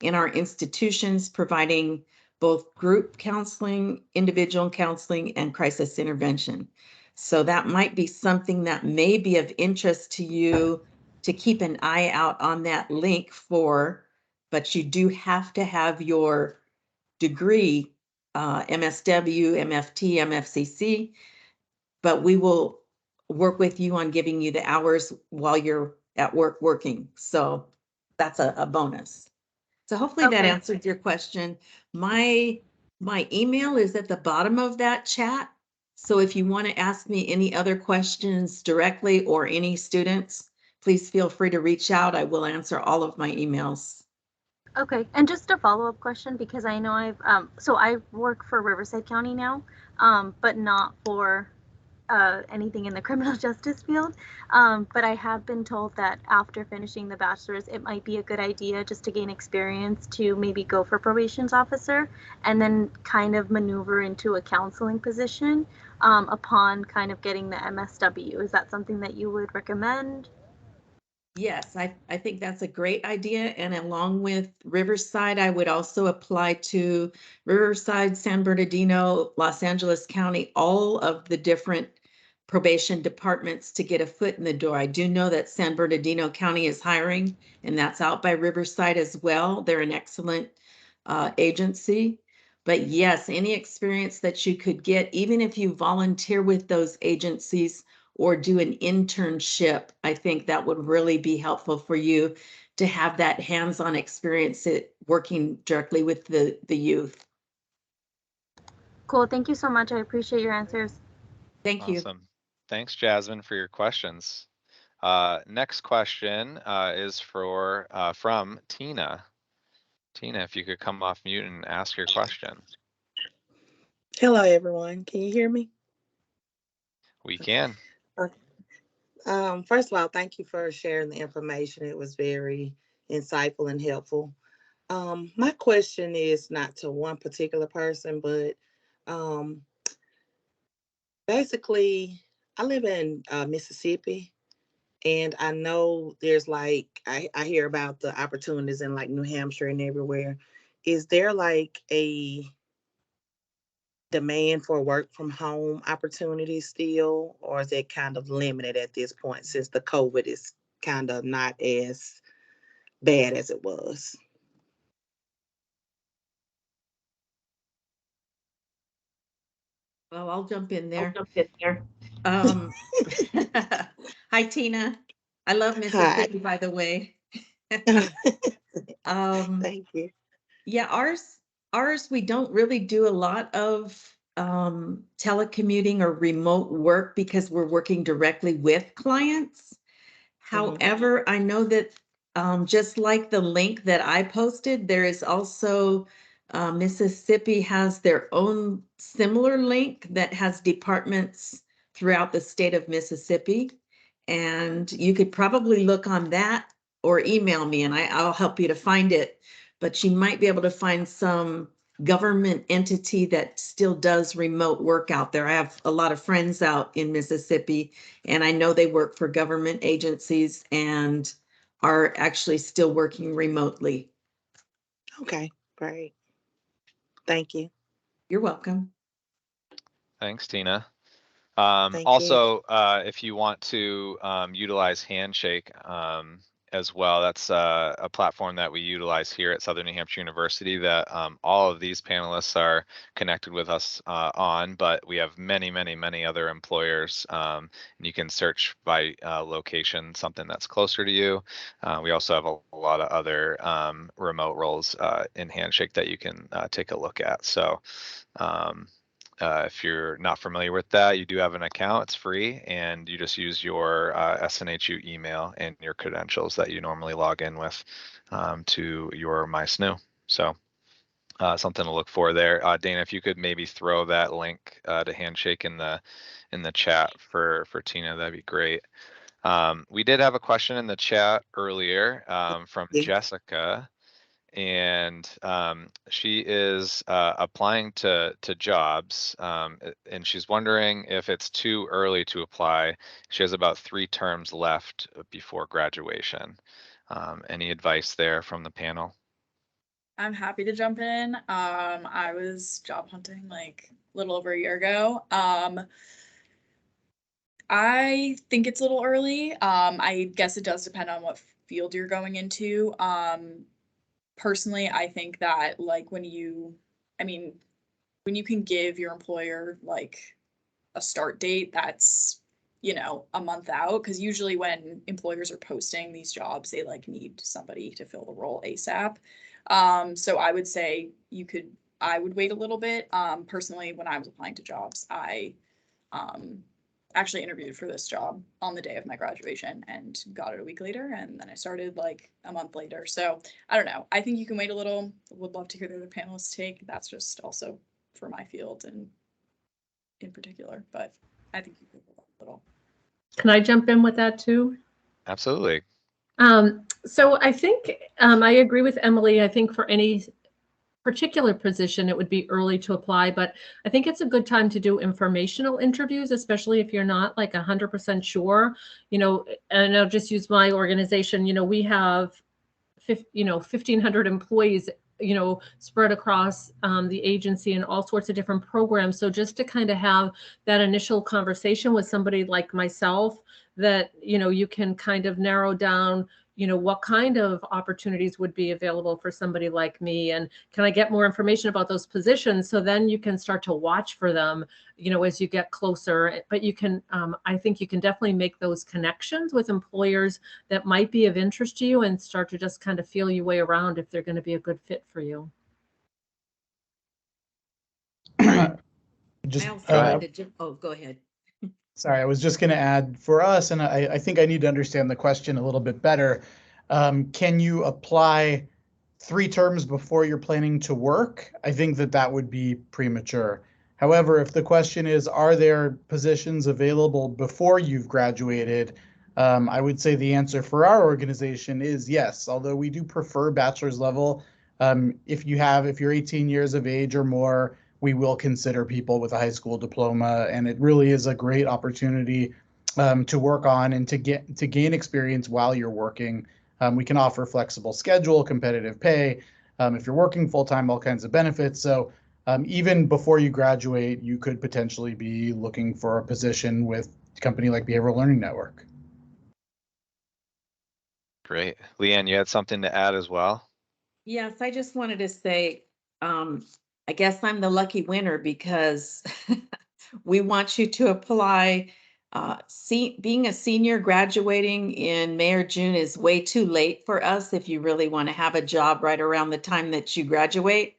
in our institutions, providing both group counseling, individual counseling, and crisis intervention. So that might be something that may be of interest to you to keep an eye out on that link for, but you do have to have your degree, MSW, MFT, MFCC, but we will work with you on giving you the hours while you're at work working. So that's a bonus. So hopefully that Okay. answered your question. My email is at the bottom of that chat. So if you want to ask me any other questions directly or any students, please feel free to reach out. I will answer all of my emails. Okay, and just a follow-up question, because I know so I work for Riverside County now, but not for anything in the criminal justice field. But I have been told that after finishing the bachelor's, it might be a good idea just to gain experience to maybe go for probations officer and then kind of maneuver into a counseling position upon kind of getting the MSW. Is that something that you would recommend? Yes, I think that's a great idea. And along with Riverside, I would also apply to Riverside, San Bernardino, Los Angeles County, all of the different probation departments to get a foot in the door. I do know that San Bernardino County is hiring, and that's out by Riverside as well. They're an excellent agency. But yes, any experience that you could get, even if you volunteer with those agencies or do an internship, I think that would really be helpful for you to have that hands-on experience working directly with the youth. Cool. Thank you so much. I appreciate your answers. Thank you. Awesome. Thanks, Jasmine, for your questions. Next question is from Tina. Tina, if you could come off mute and ask your question. Hello, everyone. Can you hear me? We can. First of all, thank you for sharing the information. It was very insightful and helpful. My question is not to one particular person, but basically, I live in Mississippi, and I know there's I hear about the opportunities in New Hampshire and everywhere. Is there a demand for work from home opportunities still, or is it kind of limited at this point since the COVID is kind of not as bad as it was? Well, I'll jump in there. Hi. Hi, Tina. I love Mississippi, by the way. Thank you. Yeah, ours, we don't really do a lot of telecommuting or remote work because we're working directly with clients. However, I know that just like the link that I posted, there is also Mississippi has their own similar link that has departments throughout the state of Mississippi. And you could probably look on that or email me and I'll help you to find it. But you might be able to find some government entity that still does remote work out there. I have a lot of friends out in Mississippi and I know they work for government agencies and are actually still working remotely. Okay, great. Thank you. You're welcome. Thanks, Tina. Thank you. Also, if you want to utilize Handshake as well, that's a platform that we utilize here at Southern New Hampshire University that all of these panelists are connected with us on, but we have many, many, many other employers. And you can search by location, something that's closer to you. We also have a lot of other remote roles in Handshake that you can take a look at. So if you're not familiar with that, you do have an account, it's free, and you just use your SNHU email and your credentials that you normally log in with to your MySNU. So something to look for there. Dana, if you could maybe throw that link to Handshake in the chat for Tina, that'd be great. We did have a question in the chat earlier from Yeah. Jessica. And she is applying to jobs, and she's wondering if it's too early to apply. She has about 3 terms left before graduation. Any advice there from the panel? I'm happy to jump in. I was job hunting like a little over a year ago. I think it's a little early. I guess it does depend on what field you're going into. Personally, I think that like when you can give your employer like a start date that's, a month out, because usually when employers are posting these jobs, they like need somebody to fill the role ASAP. So I would say I would wait a little bit. Personally, when I was applying to jobs, I actually interviewed for this job on the day of my graduation and got it a week later, and then I started like a month later. So I don't know. I think you can wait a little. Would love to hear the other panelists take. That's just also for my field and in particular, but I think you could wait a little. Can I jump in with that too? Absolutely. So I think I agree with Emily. I think for any particular position, it would be early to apply, but I think it's a good time to do informational interviews, especially if you're not like 100% sure, and I'll just use my organization. We have 1,500 employees, spread across the agency and all sorts of different programs. So just to kind of have that initial conversation with somebody like myself that, you can kind of narrow down, what kind of opportunities would be available for somebody like me, and can I get more information about those positions? So then you can start to watch for them, as you get closer. But you can, I think you can definitely make those connections with employers that might be of interest to you and start to just kind of feel your way around if they're going to be a good fit for you. Just, I also wanted to, go ahead. sorry, I was just going to add for us, and I think I need to understand the question a little bit better. Can you apply 3 terms before you're planning to work? I think that would be premature. However, if the question is, are there positions available before you've graduated? I would say the answer for our organization is yes, although we do prefer bachelor's level. If you're 18 years of age or more, we will consider people with a high school diploma, and it really is a great opportunity to work on and to gain experience while you're working. We can offer flexible schedule, competitive pay. If you're working full-time, all kinds of benefits. So even before you graduate, you could potentially be looking for a position with a company like Behavioral Learning Network. Great. Leanne, you had something to add as well? Yes, I just wanted to say, I guess I'm the lucky winner because we want you to apply. Being a senior graduating in May or June is way too late for us if you really want to have a job right around the time that you graduate.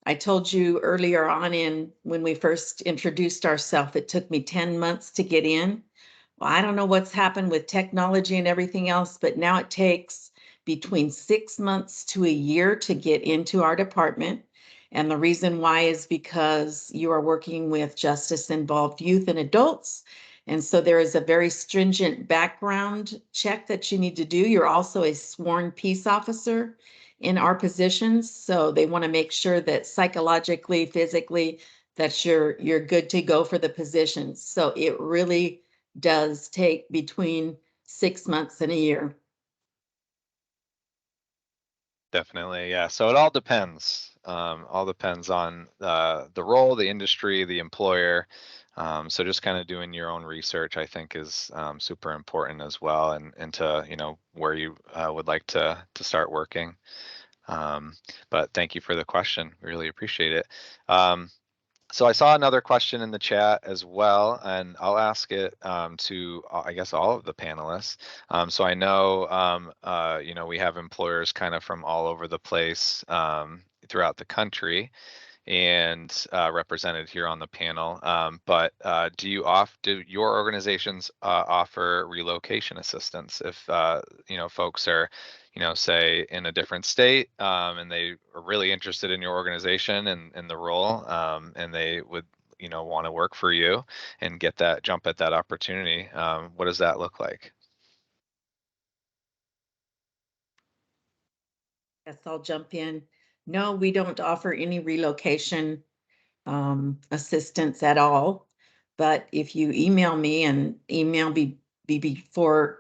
I told you earlier on when we first introduced ourselves, it took me 10 months to get in. Well, I don't know what's happened with technology and everything else, but now it takes between 6 months to a year to get into our department. And the reason why is because you are working with justice-involved youth and adults. And so there is a very stringent background check that you need to do. You're also a sworn peace officer in our positions. So they want to make sure that psychologically, physically, that you're good to go for the positions. So it really does take between 6 months and a year. Definitely, yeah. So it all depends. All depends on the role, the industry, the employer. So just kind of doing your own research, I think, is super important as well, and to where you would like to start working. But thank you for the question. We really appreciate it. So I saw another question in the chat as well, and I'll ask it to, I guess, all of the panelists. So I know, we have employers kind of from all over the place throughout the country and represented here on the panel. But do your organizations offer relocation assistance if folks are say in a different state and they are really interested in your organization and the role and they would want to work for you and get that jump at that opportunity? What does that look like? Yes, I'll jump in. No, we don't offer any relocation assistance at all. But if you email me and email be before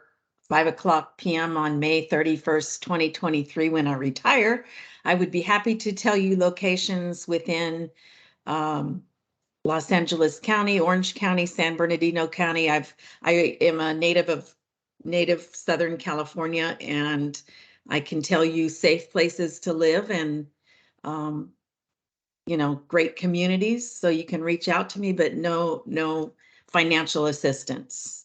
5:00 p.m. on May 31st, 2023, when I retire, I would be happy to tell you locations within Los Angeles County, Orange County, San Bernardino County. I am a native Southern California, and I can tell you safe places to live and great communities. So you can reach out to me, but no financial assistance.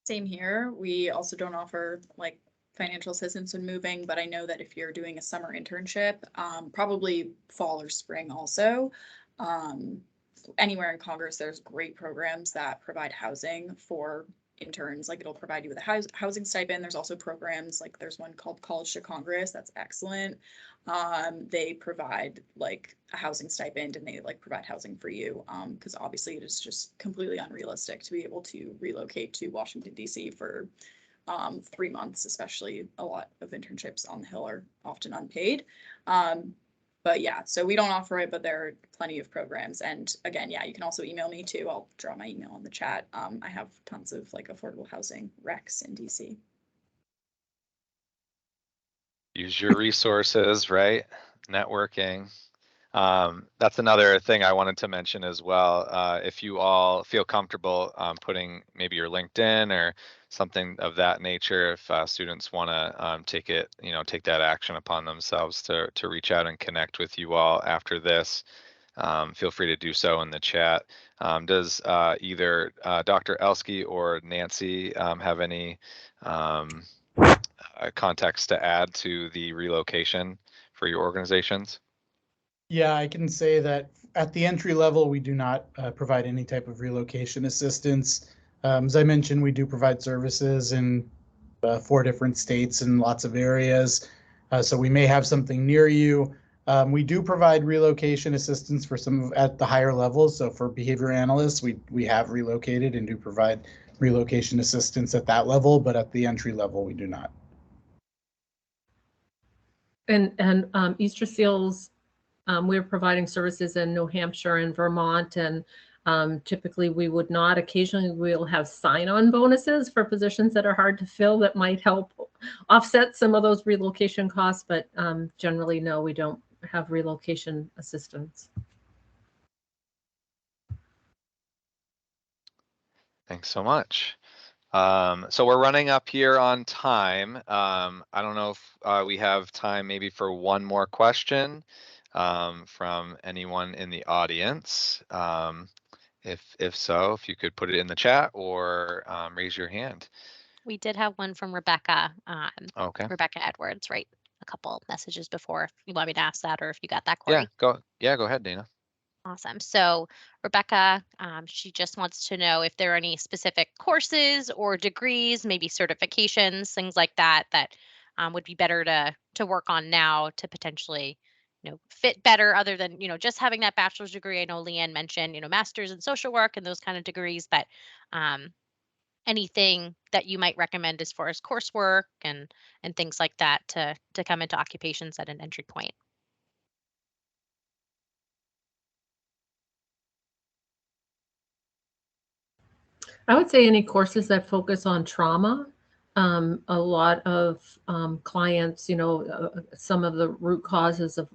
Same here. We also don't offer like financial assistance when moving, but I know that if you're doing a summer internship, probably fall or spring also, anywhere in Congress, there's great programs that provide housing for interns. Like it'll provide you with a housing stipend. There's also programs like there's one called College to Congress that's excellent. They provide like a housing stipend and they like provide housing for you because obviously it is just completely unrealistic to be able to relocate to Washington, D.C. for 3 months, especially a lot of internships on the Hill are often unpaid. But yeah, so we don't offer it, but there are plenty of programs. And again, yeah, you can also email me too. I'll draw my email in the chat. I have tons of like affordable housing recs in DC. Use your resources, right? Networking. That's another thing I wanted to mention as well. If you all feel comfortable putting maybe your LinkedIn or something of that nature, if students want to take that action upon themselves to reach out and connect with you all after this, feel free to do so in the chat. Does either Dr. Elsky or Nancy have any context to add to the relocation for your organizations? Yeah, I can say that at the entry level, we do not provide any type of relocation assistance. As I mentioned, we do provide services in 4 different states and lots of areas. So we may have something near you. We do provide relocation assistance for some at the higher levels. So for behavior analysts, we have relocated and do provide relocation assistance at that level, but at the entry level, we do not. And Easter Seals, we're providing services in New Hampshire and Vermont, and typically we would not. Occasionally we'll have sign-on bonuses for positions that are hard to fill that might help offset some of those relocation costs, but generally, no, we don't have relocation assistance. Thanks so much. So we're running up here on time. I don't know if we have time maybe for one more question from anyone in the audience. If so, if you could put it in the chat or raise your hand. We did have one from Rebecca. Okay. Rebecca Edwards, right? A couple messages before. If you want me to ask that, or if you got that, Corey. Go ahead, Dana. Awesome. So Rebecca, she just wants to know if there are any specific courses or degrees, maybe certifications, things like that, that would be better to work on now to potentially fit better other than, just having that bachelor's degree. I know Leanne mentioned, master's in social work and those kind of degrees, but anything that you might recommend as far as coursework and things like that to come into occupations at an entry point. I would say any courses that focus on trauma. A lot of clients, some of the root causes of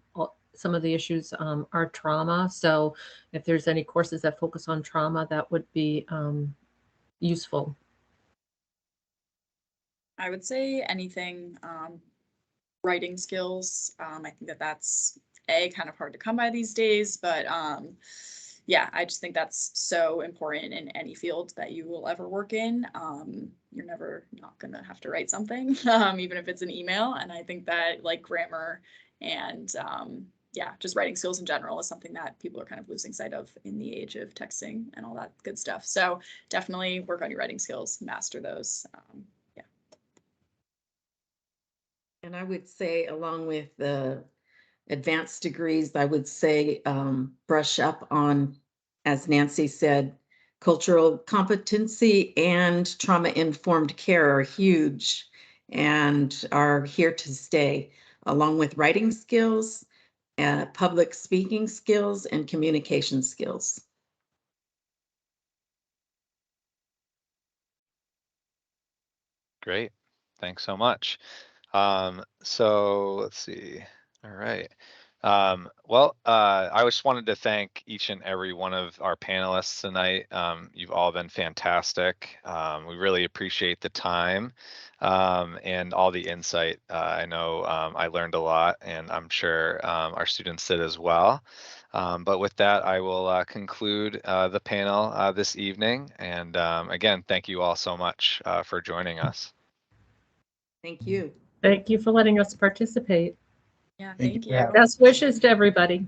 some of the issues are trauma. So if there's any courses that focus on trauma, that would be useful. I would say anything writing skills. I think that's kind of hard to come by these days, but yeah, I just think that's so important in any field that you will ever work in. You're never not gonna have to write something, even if it's an email. And I think that like grammar and yeah, just writing skills in general is something that people are kind of losing sight of in the age of texting and all that good stuff. So definitely work on your writing skills, master those. Yeah. And I would say, along with the advanced degrees, I would say brush up on, as Nancy said, cultural competency and trauma-informed care are huge and are here to stay, along with writing skills, public speaking skills, and communication skills. Great. Thanks so much. So let's see. All right. Well, I just wanted to thank each and every one of our panelists tonight. You've all been fantastic. We really appreciate the time and all the insight. I know I learned a lot, and I'm sure our students did as well. But with that, I will conclude the panel this evening. And again, thank you all so much for joining us. Thank you. Thank you for letting us participate. Yeah, Thank you thank for you. having Best wishes to everybody.